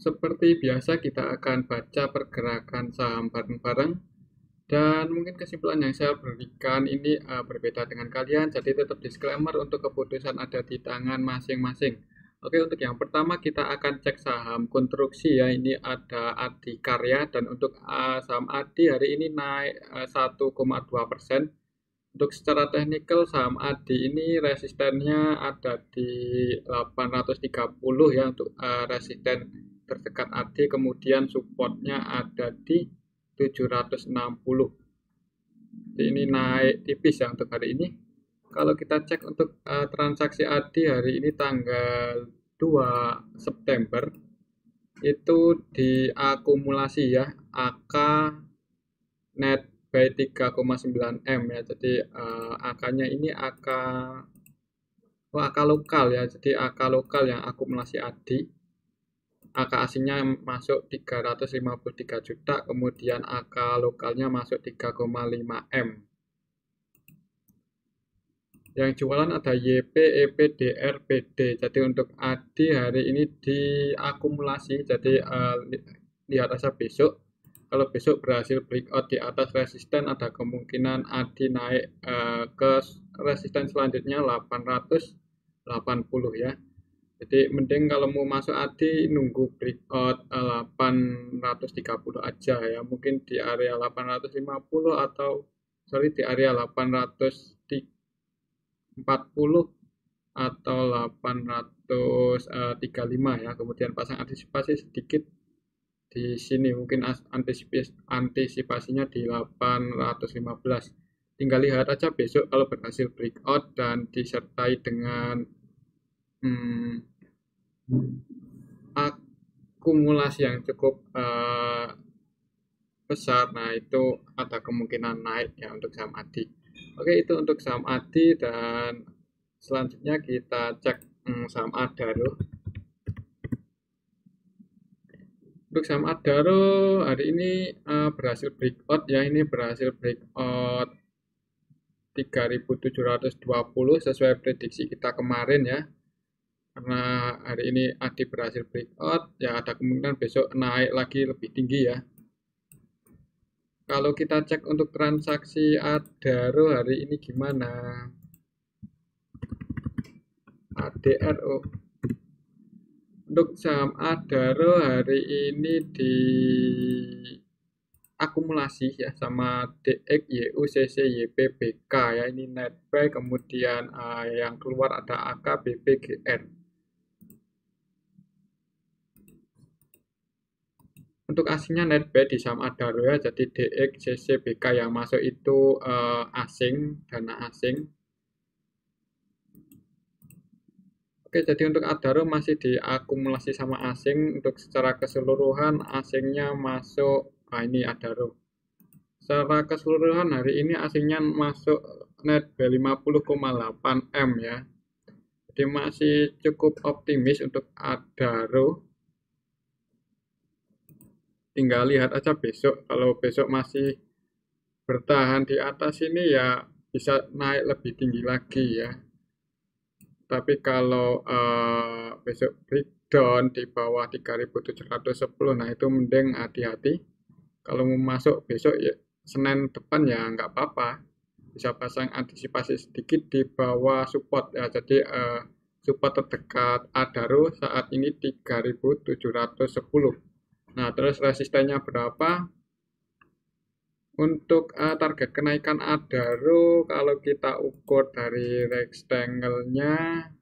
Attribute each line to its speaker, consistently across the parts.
Speaker 1: Seperti biasa kita akan baca pergerakan saham bareng-bareng dan mungkin kesimpulan yang saya berikan ini berbeda dengan kalian, jadi tetap disclaimer untuk keputusan ada di tangan masing-masing. Oke, untuk yang pertama kita akan cek saham konstruksi ya. Ini ada Adi Karya dan untuk saham Adi hari ini naik 1,2%. Untuk secara teknikal saham Adi ini resistennya ada di 830 ya untuk resisten terdekat Adi, kemudian supportnya ada di 760. Jadi ini naik tipis ya untuk hari ini. Kalau kita cek untuk transaksi ADI hari ini tanggal 2 September itu diakumulasi ya AK net by 3,9 M ya. Jadi AK-nya ini AK lokal ya. Jadi AK lokal yang akumulasi ADI. AK asingnya masuk 353 juta, kemudian AK lokalnya masuk 3,5 M. Yang jualan ada YP, EP, DR, PD. Jadi untuk ADI hari ini diakumulasi. Jadi lihat aja besok. Kalau besok berhasil breakout di atas resisten, ada kemungkinan ADI naik ke resisten selanjutnya 880 ya. Jadi mending kalau mau masuk ADI nunggu breakout 830 aja ya. Mungkin di area 850 atau di area 840 atau 835 ya. Kemudian pasang antisipasi sedikit di sini, mungkin antisipasinya di 815. Tinggal lihat aja besok kalau berhasil breakout dan disertai dengan akumulasi yang cukup besar, nah itu ada kemungkinan naik ya untuk saham ADI. Oke, itu untuk saham ADI dan selanjutnya kita cek saham Adaro. Untuk saham Adaro hari ini berhasil breakout ya, ini berhasil breakout 3.720 sesuai prediksi kita kemarin ya. Karena hari ini ADI berhasil breakout, ya ada kemungkinan besok naik lagi lebih tinggi ya. Kalau kita cek untuk transaksi Adaro hari ini gimana? ADRO. Untuk saham Adaro hari ini di akumulasi ya sama DX, YU, CC, YP, BK ya. Ini net buy, kemudian yang keluar ada AK, BP, GR. Untuk asingnya net buy di saham Adaro ya, jadi DX, CC, BK yang masuk itu asing, dana asing. Oke, jadi untuk Adaro masih diakumulasi sama asing. Untuk secara keseluruhan asingnya masuk, ini Adaro. Secara keseluruhan hari ini asingnya masuk net buy 50,8 M ya. Jadi masih cukup optimis untuk Adaro. Tinggal lihat aja besok. Kalau besok masih bertahan di atas ini ya bisa naik lebih tinggi lagi ya. Tapi kalau besok breakdown di bawah 3.710, nah itu mending hati-hati. Kalau mau masuk besok ya Senin depan ya nggak apa-apa. Bisa pasang antisipasi sedikit di bawah support ya. Jadi support terdekat Adaro saat ini 3.710. Nah, terus resistennya berapa? Untuk target kenaikan Adaro kalau kita ukur dari rectangle-nya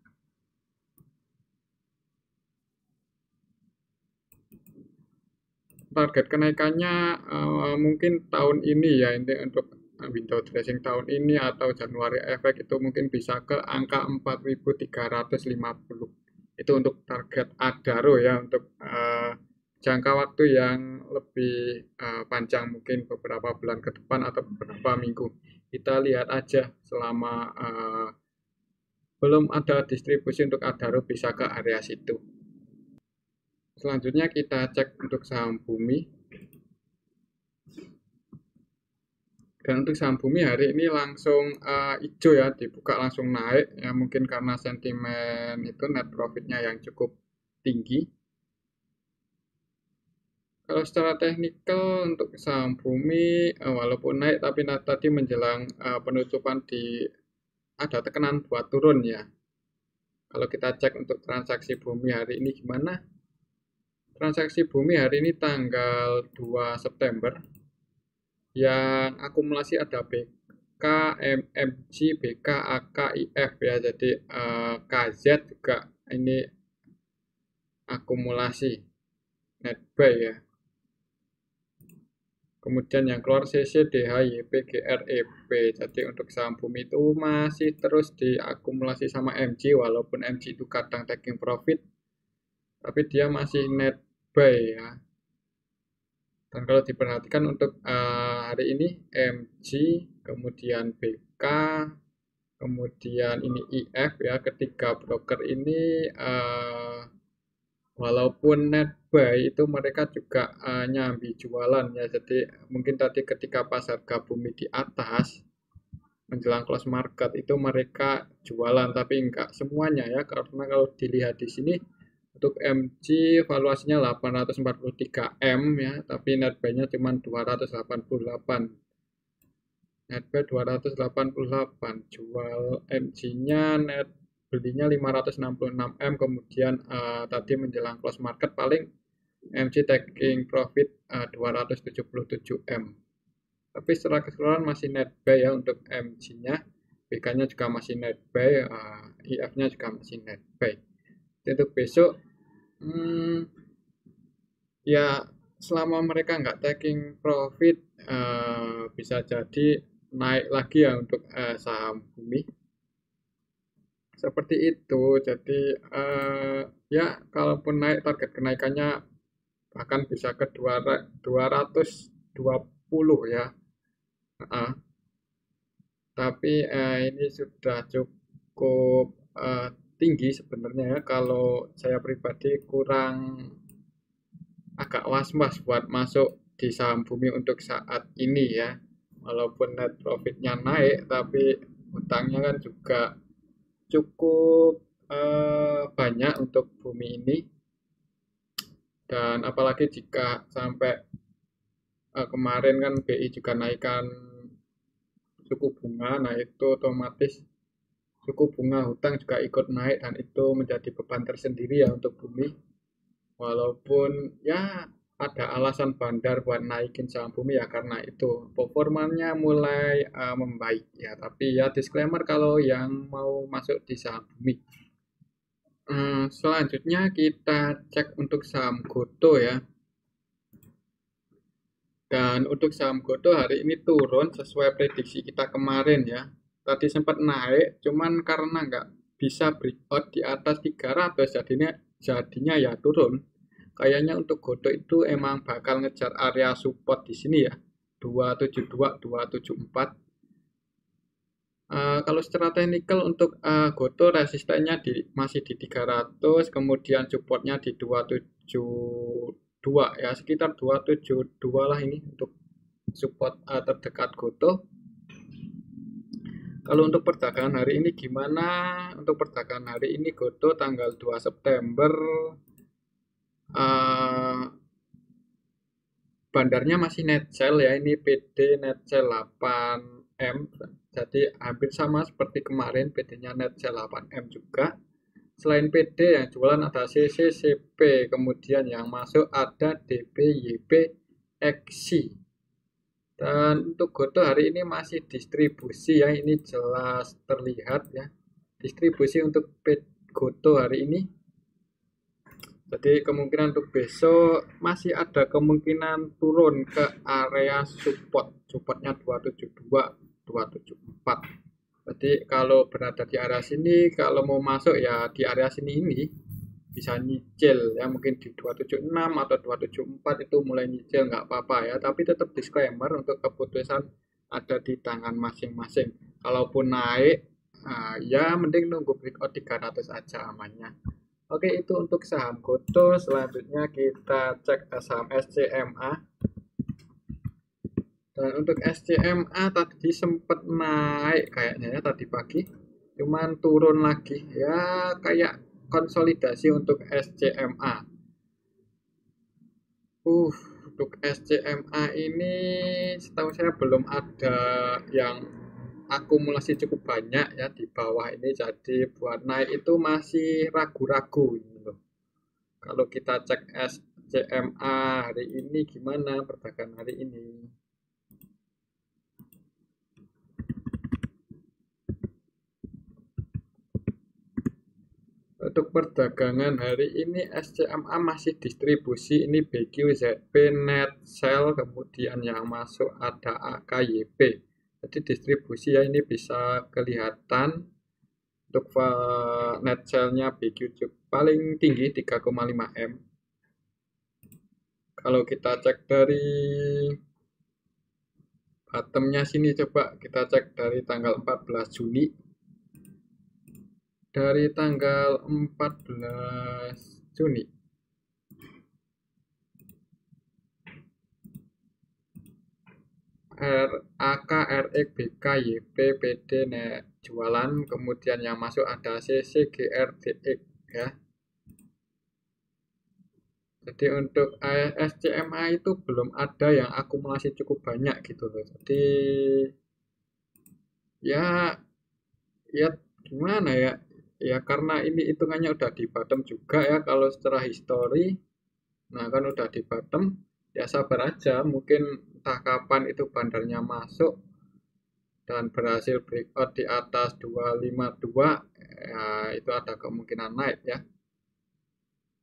Speaker 1: target kenaikannya mungkin tahun ini ya, ini untuk window dressing tahun ini atau Januari efek itu mungkin bisa ke angka 4.350. Itu untuk target Adaro ya, untuk jangka waktu yang lebih panjang, mungkin beberapa bulan ke depan atau beberapa minggu. Kita lihat aja selama belum ada distribusi untuk Adaro bisa ke area situ. Selanjutnya kita cek untuk saham Bumi. Dan untuk saham Bumi hari ini langsung hijau ya, dibuka langsung naik ya, mungkin karena sentimen itu net profitnya yang cukup tinggi. Kalau secara teknikal untuk saham Bumi walaupun naik tapi tadi menjelang penutupan ada tekanan buat turun ya. Kalau kita cek untuk transaksi Bumi hari ini gimana? Transaksi Bumi hari ini tanggal 2 September yang akumulasi ada BK, MMG, BK, AK, IF ya. Jadi KZ juga ini akumulasi net buy ya. Kemudian yang keluar CC, DH, YP, GR, EP. Jadi untuk saham Bumi itu masih terus diakumulasi sama MG, walaupun MG itu kadang taking profit, tapi dia masih net buy ya. Dan kalau diperhatikan untuk hari ini MG, kemudian BK, kemudian ini IF ya, ketiga broker ini walaupun net buy itu mereka juga nyambi jualan ya. Jadi mungkin tadi ketika pas harga Bumi di atas menjelang close market itu mereka jualan, tapi enggak semuanya ya, karena kalau dilihat di sini untuk MG valuasinya 843 M ya, tapi net buy-nya cuma 288. Net buy 288, jual MG-nya net belinya 566 M, kemudian tadi menjelang close market paling MG taking profit 277 M. Tapi secara keseluruhan masih net buy ya untuk MG-nya, BK-nya juga masih net buy, IF-nya juga masih net buy. Untuk besok ya selama mereka nggak taking profit bisa jadi naik lagi ya untuk saham Bumi. Seperti itu. Jadi ya kalaupun naik target kenaikannya bahkan bisa ke 220 ya. Tapi ini sudah cukup tinggi sebenarnya ya. Kalau saya pribadi kurang agak was-was buat masuk di saham Bumi untuk saat ini ya. Walaupun net profitnya naik, tapi utangnya kan juga cukup banyak untuk Bumi ini. Dan apalagi jika sampai kemarin kan BI juga naikkan suku bunga, nah itu otomatis suku bunga hutang juga ikut naik dan itu menjadi beban tersendiri ya untuk Bumi. Walaupun ya ada alasan bandar buat naikin saham Bumi ya karena itu performanya mulai membaik ya. Tapi ya disclaimer kalau yang mau masuk di saham Bumi. Selanjutnya kita cek untuk saham Goto ya. Dan untuk saham Goto hari ini turun sesuai prediksi kita kemarin ya. Tadi sempat naik, cuman karena nggak bisa breakout di atas 300 jadinya ya turun. Kayaknya untuk Goto itu emang bakal ngejar area support di sini ya. 272, 274. Kalau secara teknikal untuk Goto resistennya masih di 300, kemudian supportnya di 272 ya, sekitar 272 lah ini untuk support terdekat Goto. Kalau untuk perdagangan hari ini gimana? Untuk perdagangan hari ini Goto tanggal 2 September bandarnya masih net sell ya, ini PD net sell 8M, jadi hampir sama seperti kemarin, PD-nya net sell 8M juga. Selain PD yang jualan ada CC, CP, kemudian yang masuk ada DB, YP, XI. Dan untuk Goto hari ini masih distribusi ya, ini jelas terlihat ya, distribusi untuk Goto hari ini. Jadi kemungkinan untuk besok masih ada kemungkinan turun ke area support. Supportnya 272, 274. Jadi kalau berada di area sini, kalau mau masuk ya di area sini ini bisa nyicil ya, mungkin di 276 atau 274 itu mulai nyicil nggak apa-apa ya. Tapi tetap disclaimer untuk keputusan ada di tangan masing-masing. Kalaupun naik, ya mending nunggu breakout 300 aja amannya. Oke, itu untuk saham Goto. Selanjutnya kita cek saham SCMA. Dan untuk SCMA tadi sempat naik kayaknya ya tadi pagi. Cuman turun lagi. Ya kayak konsolidasi untuk SCMA. Untuk SCMA ini setahu saya belum ada yang akumulasi cukup banyak ya di bawah ini, jadi buat naik itu masih ragu-ragu ini loh. Kalau kita cek SCMA hari ini gimana perdagangan hari ini. Untuk perdagangan hari ini SCMA masih distribusi, ini BQZP net sell, kemudian yang masuk ada AKYP. Jadi distribusi ya, ini bisa kelihatan untuk net sell-nya BQZ paling tinggi 3,5 M. Kalau kita cek dari bottomnya sini, coba kita cek dari tanggal 14 Juni. Dari tanggal 14 Juni AK, RX, BK, YP, PD jualan, kemudian yang masuk ada CC, GR, DX ya. Jadi untuk SCMA itu belum ada yang akumulasi cukup banyak gitu loh. Jadi ya gimana ya? Ya karena ini hitungannya udah di bottom juga ya, kalau secara histori. Nah kan udah di bottom, ya sabar aja, mungkin entah kapan itu bandarnya masuk dan berhasil breakout di atas 252, ya itu ada kemungkinan naik ya.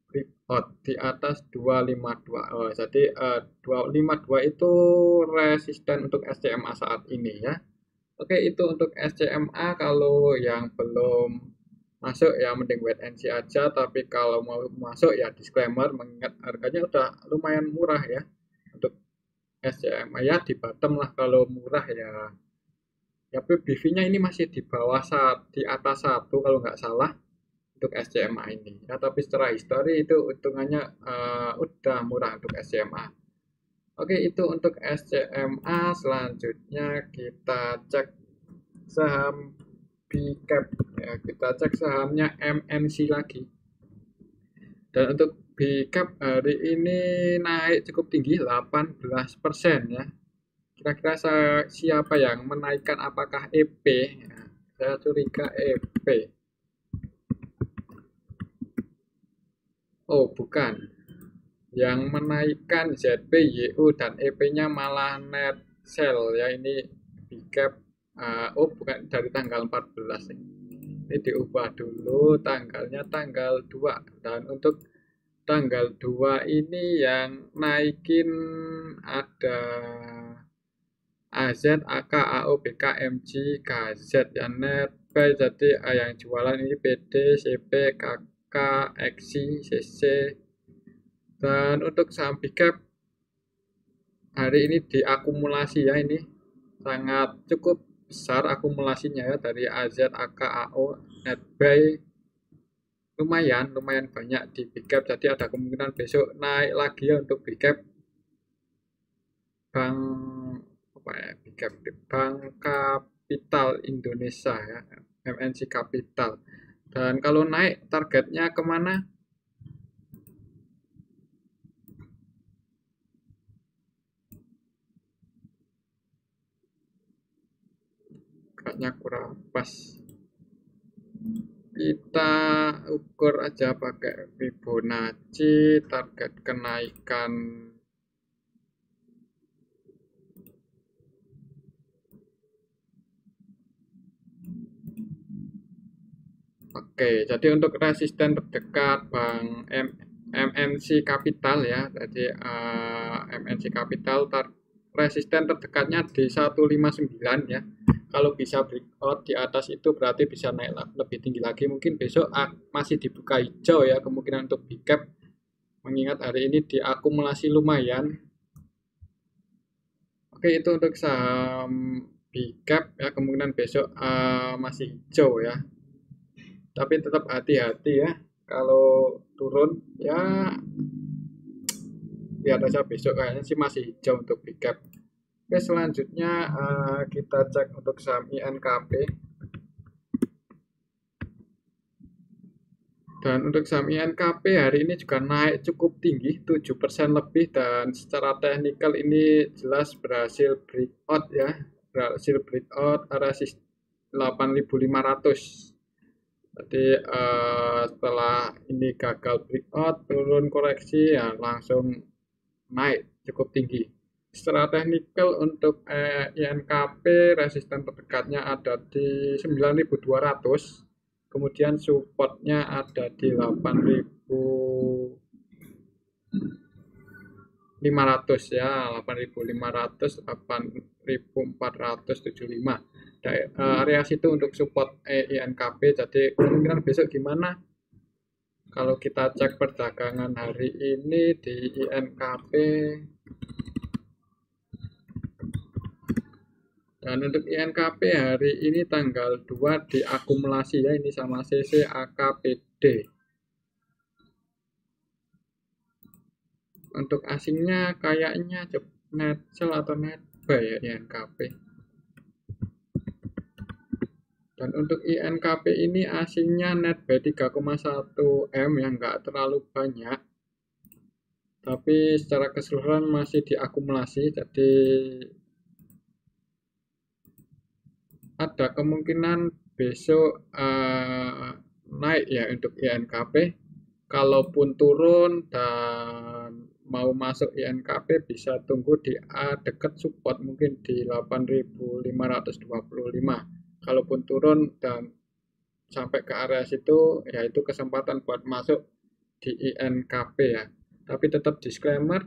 Speaker 1: Breakout di atas 252. Oh, jadi 252 itu resisten untuk SCMA saat ini ya. Oke, itu untuk SCMA. Kalau yang belum masuk ya mending wait and see aja, tapi kalau mau masuk ya disclaimer, mengingat harganya udah lumayan murah ya untuk SCMA ya, di bottom lah kalau murah ya. Ya BV-nya ini masih di bawah di atas 1 kalau nggak salah untuk SCMA ini ya, tapi secara histori itu hitungannya udah murah untuk SCMA. Oke, itu untuk SCMA. Selanjutnya kita cek saham BCAP ya, kita cek sahamnya MNC lagi. Dan untuk BCAP hari ini naik cukup tinggi 18% ya. Kira-kira siapa yang menaikkan, apakah EP ya, saya curiga EP. Oh bukan, yang menaikkan ZPYU dan EP-nya malah net sell ya, ini BCAP. Oh bukan, dari tanggal 14 ini diubah dulu tanggalnya tanggal 2, dan untuk tanggal 2 ini yang naikin ada AZ, AK, AO, BK, MG, KZ ya, net buy. Jadi yang jualan ini PD, CP, KK, XI, CC. Dan untuk saham BCAP hari ini diakumulasi ya, ini sangat cukup besar akumulasinya ya, dari AZ, AK, AO, net buy lumayan banyak di BCAP. Jadi ada kemungkinan besok naik lagi ya untuk BCAP. Bank apa ya, BCAP, Bank Kapital Indonesia ya, MNC Capital. Dan kalau naik targetnya kemana? Kayaknya kurang pas. Kita ukur aja pakai Fibonacci, target kenaikan. Oke, jadi untuk resisten terdekat Bank MNC Capital ya, jadi MNC Capital resisten terdekatnya di 159 ya. Kalau bisa breakout di atas itu berarti bisa naik lebih tinggi lagi. Mungkin besok masih dibuka hijau ya kemungkinan untuk BCAP, mengingat hari ini diakumulasi lumayan. Oke, itu untuk saham BCAP ya, kemungkinan besok masih hijau ya. Tapi tetap hati-hati ya, kalau turun ya lihat aja besok, kayaknya sih masih hijau untuk BCAP. Oke, selanjutnya kita cek untuk saham INKP. Dan untuk saham INKP hari ini juga naik cukup tinggi, 7% lebih, dan secara teknikal ini jelas berhasil breakout ya, berhasil breakout area 8.500. Jadi setelah ini gagal breakout, turun koreksi ya langsung naik cukup tinggi. Secara teknikal untuk INKP resisten terdekatnya ada di 9.200, kemudian supportnya ada di 8.500 ya, 8.500, 8.475. Area situ untuk support INKP. Jadi kemungkinan besok gimana? Kalau kita cek perdagangan hari ini di INKP, dan untuk INKP hari ini tanggal 2 diakumulasi ya, ini sama CCAKPD. Untuk asingnya kayaknya net sell atau net buy ya INKP. Dan untuk INKP ini asingnya net buy 3,1 M yang nggak terlalu banyak. Tapi secara keseluruhan masih diakumulasi, jadi ada kemungkinan besok naik ya untuk INKP. Kalaupun turun dan mau masuk INKP bisa tunggu di dekat support mungkin di 8.525. Kalaupun turun dan sampai ke area situ, yaitu kesempatan buat masuk di INKP ya. Tapi tetap disclaimer,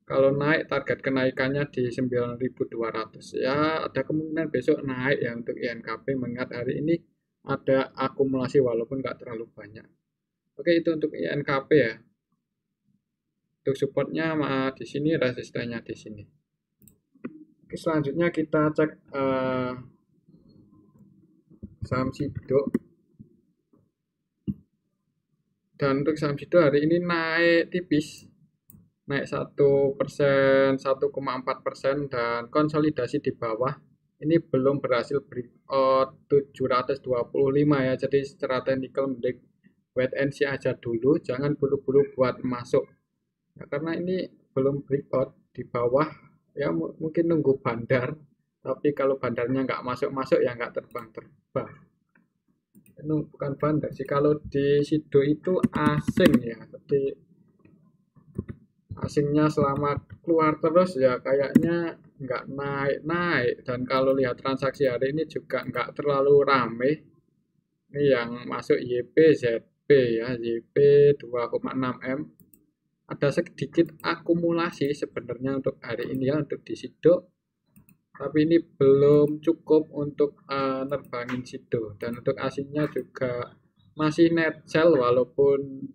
Speaker 1: kalau naik target kenaikannya di 9.200 ya, ada kemungkinan besok naik ya untuk INKP, mengingat hari ini ada akumulasi walaupun nggak terlalu banyak. Oke, itu untuk INKP ya. Untuk supportnya di sini, resistennya di sini. Oke, selanjutnya kita cek saham Sido. Dan untuk saham Sido hari ini naik tipis, naik 1%, 1,4%, dan konsolidasi di bawah. Ini belum berhasil breakout 725 ya, jadi secara teknikal mending wait and see aja dulu, jangan buru-buru buat masuk ya, karena ini belum breakout di bawah ya, mungkin nunggu bandar, tapi kalau bandarnya nggak masuk-masuk ya nggak terbang-terbang. Ini bukan bandar sih, kalau di Sido itu asing ya, jadi asingnya selama keluar terus ya kayaknya nggak naik-naik. Dan kalau lihat transaksi hari ini juga nggak terlalu rame. Ini yang masuk YPZP ya, YP 2,6 M. Ada sedikit akumulasi sebenarnya untuk hari ini ya, untuk di Sido, tapi ini belum cukup untuk nerbangin Sido. Dan untuk asingnya juga masih net sell walaupun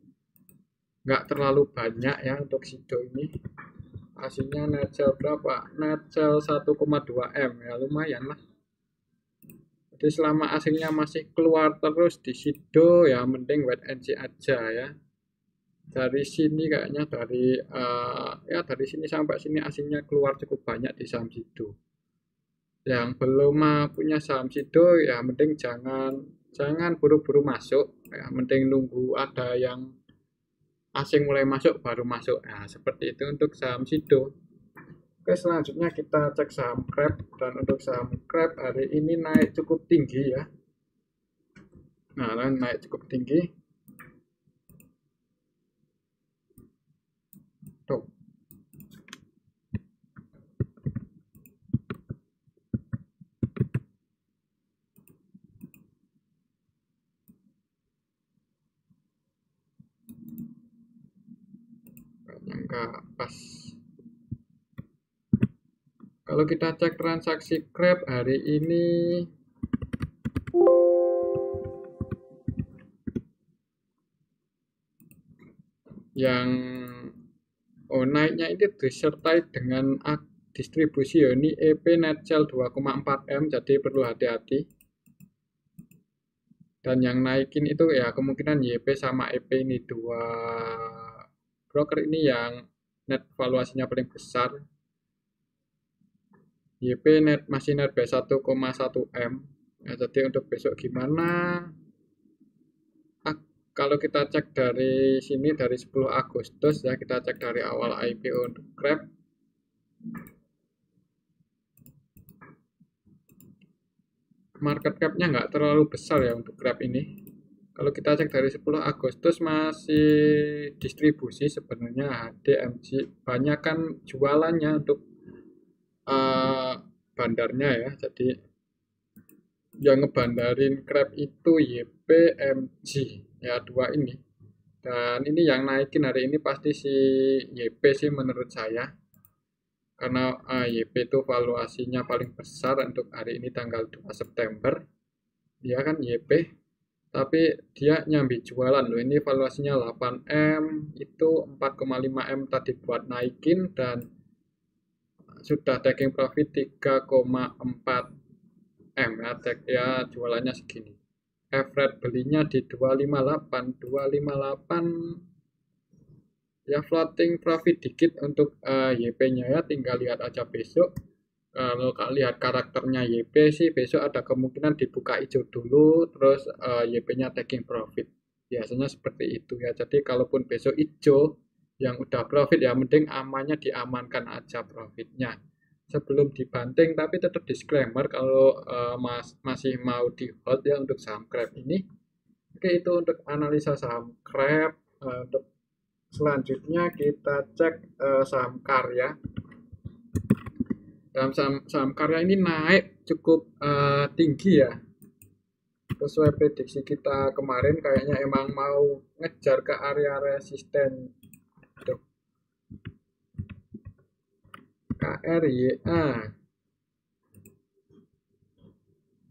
Speaker 1: nggak terlalu banyak ya untuk Sido ini. Aslinya net sell berapa? Net sell 1,2 M ya, lumayan lah. Jadi selama asingnya masih keluar terus di Sido ya mending wait and see aja ya. Dari sini kayaknya dari sini sampai sini asingnya keluar cukup banyak di saham Sido. Yang belum punya saham Sido ya mending jangan buru-buru masuk ya, mending nunggu ada yang asing mulai masuk baru masuk. Nah, seperti itu untuk saham Sido. Oke, selanjutnya kita cek saham Grab. Dan untuk saham Grab hari ini naik cukup tinggi ya. Nah, naik cukup tinggi. Tuh. Enggak pas. Kalau kita cek transaksi Grab hari ini yang naiknya ini disertai dengan distribusi ya, ini EP net sell 2,4 M, jadi perlu hati-hati. Dan yang naikin itu ya kemungkinan YP sama EP ini, dua broker ini yang net valuasinya paling besar. YP masih net by 1,1 M ya, jadi untuk besok gimana kalau kita cek dari sini dari 10 Agustus ya, kita cek dari awal IPO untuk Grab. Market cap-nya nggak terlalu besar ya untuk Grab ini. Kalau kita cek dari 10 Agustus masih distribusi sebenarnya HDMG, banyak kan jualannya untuk bandarnya ya. Jadi yang ngebandarin Grab itu YPMG ya, dua ini. Dan ini yang naikin hari ini pasti si YP sih menurut saya. Karena YP itu valuasinya paling besar untuk hari ini tanggal 2 September. Dia kan YP, tapi dia nyambi jualan loh. Ini valuasinya 8M, itu 4,5M tadi buat naikin dan sudah taking profit 3,4M ya, jualannya segini. Average belinya di 258 ya, floating profit dikit untuk YP-nya ya, tinggal lihat aja besok. Kalau lihat karakternya YP sih besok ada kemungkinan dibuka hijau dulu, terus YP-nya taking profit. Biasanya seperti itu ya. Jadi kalaupun besok hijau yang udah profit ya mending amannya diamankan aja profitnya sebelum dibanting, tapi tetap disclaimer kalau masih mau di hold ya untuk saham Grab ini. Oke, itu untuk analisa saham Grab. Untuk selanjutnya kita cek saham Karya. Dalam saham Karya ini naik cukup tinggi ya, sesuai prediksi kita kemarin. Kayaknya emang mau ngejar ke area resisten. Tuh. KRYA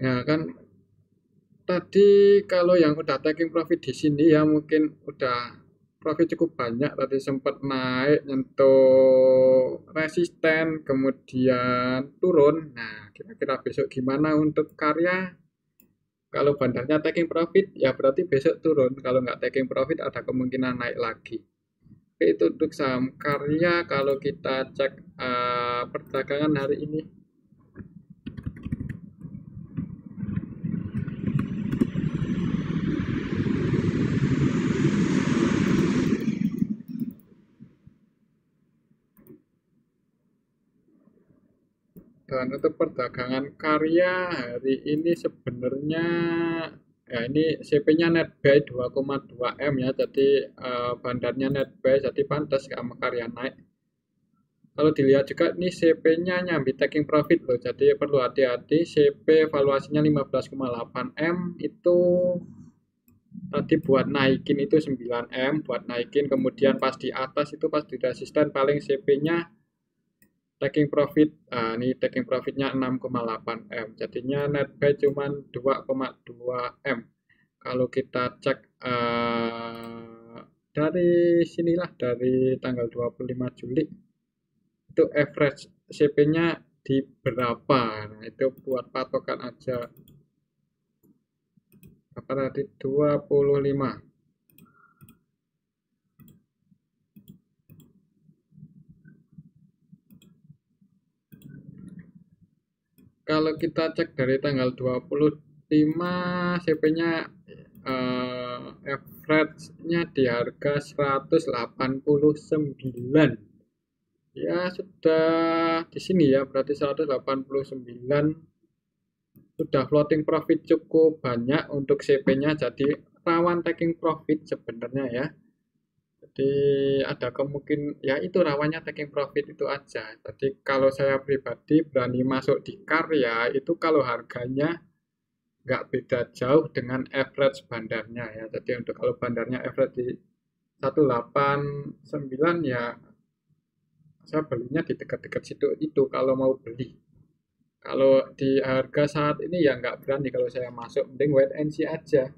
Speaker 1: ya kan, tadi kalau yang udah taking profit di sini ya mungkin udah profit cukup banyak, tadi sempat naik nyentuh resisten kemudian turun. Nah, kira-kira besok gimana untuk Karya? Kalau bandarnya taking profit ya berarti besok turun, kalau nggak taking profit ada kemungkinan naik lagi. Oke, itu untuk saham Karya. Kalau kita cek perdagangan hari ini, dan untuk perdagangan Karya hari ini sebenarnya ya ini CP-nya net buy 2,2M ya, jadi bandarnya net buy, jadi pantas sama Karya naik. Kalau dilihat juga ini CP-nya nyambi taking profit loh, jadi perlu hati-hati. CP valuasinya 15,8M, itu tadi buat naikin itu 9M, buat naikin kemudian pas di atas itu pas di resisten paling CP-nya taking profit. Ini taking profitnya 6,8M, jadinya net buy cuman 2,2M. Kalau kita cek dari sinilah, dari tanggal 25 Juli itu average CP-nya di berapa. Nah, itu buat patokan aja. Apa tadi 25. Kalau kita cek dari tanggal 25 CP-nya average-nya di harga 189. Ya sudah di sini ya, berarti 189 sudah floating profit cukup banyak untuk CP-nya, jadi rawan taking profit sebenarnya ya. Jadi ada kemungkinan ya itu rawannya taking profit itu aja. Jadi kalau saya pribadi berani masuk di Karya itu kalau harganya nggak beda jauh dengan average bandarnya ya. Jadi untuk kalau bandarnya average di 189 ya saya belinya di dekat-dekat situ itu kalau mau beli. Kalau di harga saat ini ya nggak berani kalau saya masuk, mending wait and see aja.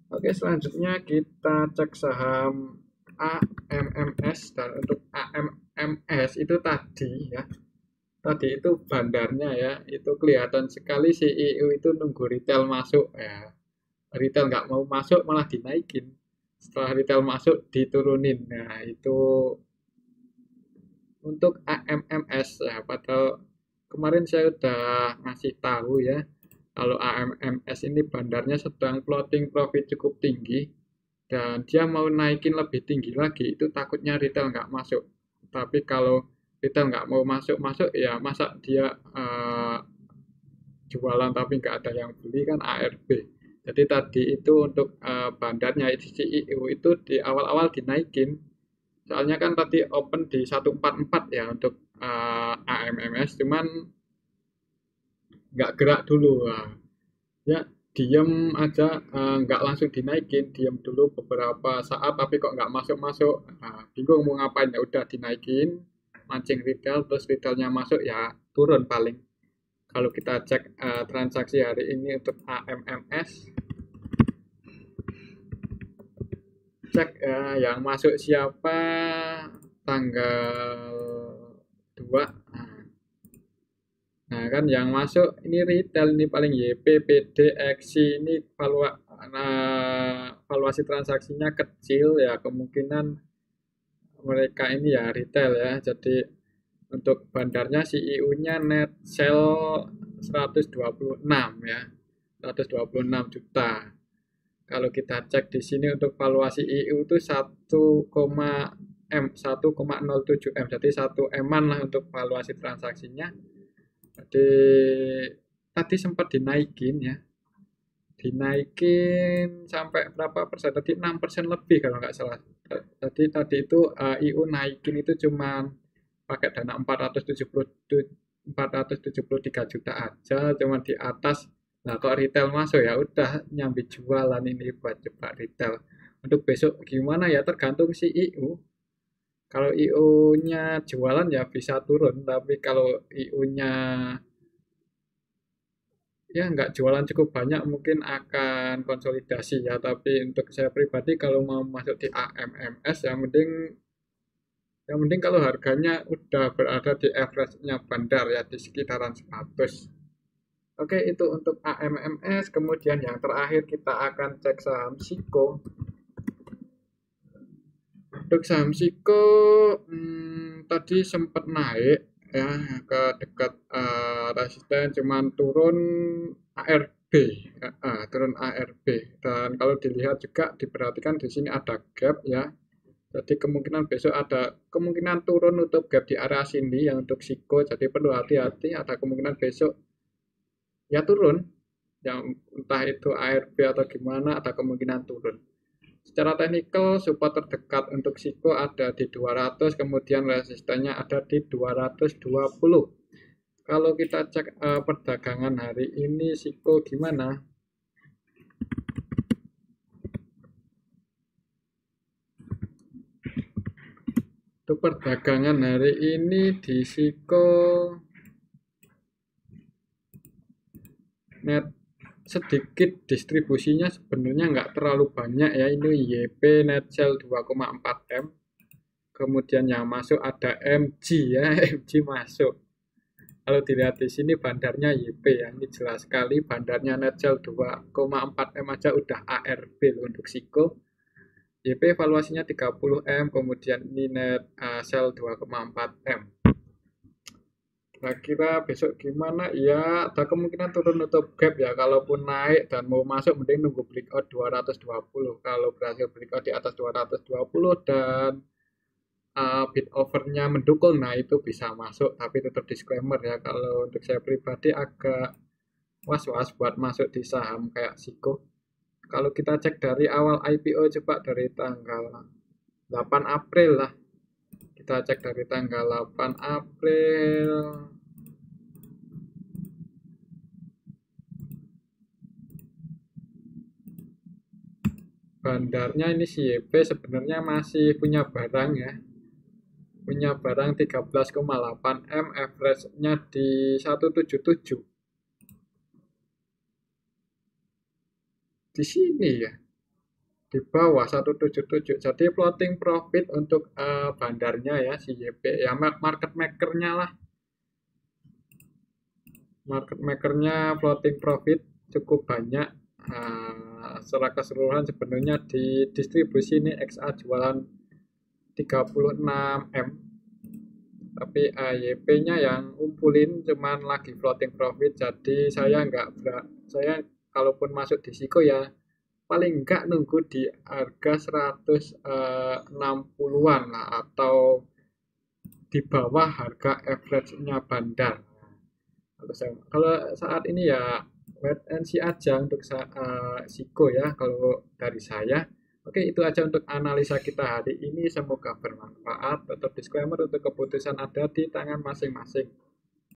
Speaker 1: Oke, selanjutnya kita cek saham AMMS. Dan untuk AMMS itu tadi ya, tadi itu bandarnya ya, itu kelihatan sekali CEO itu nunggu retail masuk ya. Retail nggak mau masuk malah dinaikin, setelah retail masuk diturunin. Nah itu untuk AMMS ya, padahal kemarin saya udah ngasih tahu ya kalau AMMS ini bandarnya sedang floating profit cukup tinggi. dan dia mau naikin lebih tinggi lagi, itu takutnya retail nggak masuk. Tapi kalau retail nggak mau masuk ya masa dia jualan tapi nggak ada yang beli, kan ARB. Jadi tadi itu untuk bandarnya CIU itu di awal-awal dinaikin, soalnya kan tadi open di 144 ya untuk AMMS, cuman nggak gerak dulu. Nah, ya diem aja, nggak langsung dinaikin, diem dulu beberapa saat tapi kok nggak masuk-masuk. Nah, bingung mau ngapain, ya udah dinaikin, mancing retail, terus retailnya masuk ya turun paling. Kalau kita cek transaksi hari ini untuk AMMS, cek yang masuk siapa, tanggal 2. Nah kan yang masuk ini retail, ini paling YP, PD, XI, ini valuasi transaksinya kecil ya, kemungkinan mereka ini ya retail ya. Jadi untuk bandarnya CIU-nya net sell 126 ya, 126 juta. Kalau kita cek di sini untuk valuasi IU itu 1,07 M, jadi 1 M-an lah untuk valuasi transaksinya. Jadi tadi sempat dinaikin ya, dinaikin sampai berapa persen? Tadi 6% lebih kalau nggak salah. Tadi itu IU naikin itu cuma pakai dana 473 juta aja, cuma di atas. Nah, kok retail masuk ya udah nyambi jualan ini buat coba retail. Untuk besok gimana ya tergantung si IU. Kalau IU-nya jualan ya bisa turun, tapi kalau IU-nya ya nggak jualan cukup banyak mungkin akan konsolidasi ya. Tapi untuk saya pribadi kalau mau masuk di AMMS yang penting kalau harganya udah berada di average-nya bandar ya, di sekitaran 100. Oke, itu untuk AMMS. Kemudian yang terakhir kita akan cek saham SIKO. Untuk saham SIKO tadi sempat naik ya ke dekat resisten, cuman turun ARB, turun ARB. Dan kalau dilihat juga diperhatikan di sini ada gap ya. Jadi kemungkinan besok ada kemungkinan turun untuk gap di area sini yang untuk SIKO. Jadi perlu hati-hati, ada kemungkinan besok ya turun, yang entah itu ARB atau gimana, ada kemungkinan turun. Secara teknikal support terdekat untuk SIKO ada di 200, kemudian resistennya ada di 220. Kalau kita cek perdagangan hari ini SIKO gimana? Untuk perdagangan hari ini di SIKO net sedikit distribusinya, sebenarnya nggak terlalu banyak ya. Ini YP net sell 2,4 M, kemudian yang masuk ada MG ya, MG masuk. Kalau dilihat di sini bandarnya YP ya, ini jelas sekali bandarnya net sell 2,4 M aja udah ARB loh untuk SIKO. YP valuasinya 30 M, kemudian ini net sell 2,4 M. Kira-kira besok gimana ya, ada kemungkinan turun nutup gap ya. Kalaupun naik dan mau masuk mending nunggu breakout 220. Kalau berhasil breakout di atas 220 dan bid overnya mendukung, nah itu bisa masuk. Tapi tetap disclaimer ya, kalau untuk saya pribadi agak was-was buat masuk di saham kayak SIKO. Kalau kita cek dari awal IPO, coba dari tanggal 8 April lah, kita cek dari tanggal 8 April. Bandarnya ini si YP sebenarnya masih punya barang ya. Punya barang 13,8 M, average-nya di 177. Di sini ya, di bawah 177. Jadi floating profit untuk bandarnya ya si YP ya, market maker-nya lah. Market maker-nya floating profit cukup banyak. Secara keseluruhan sebenarnya di distribusi ini XA jualan 36 M, tapi YP-nya yang ngumpulin cuman lagi floating profit. Jadi saya nggak saya kalaupun masuk di SIKO ya paling enggak nunggu di harga 160-an lah, atau di bawah harga average-nya bandar. Kalau saat ini ya wait and see aja untuk Siko ya kalau dari saya. Oke, itu aja untuk analisa kita hari ini. Semoga bermanfaat. Tetap disclaimer, untuk keputusan ada di tangan masing-masing.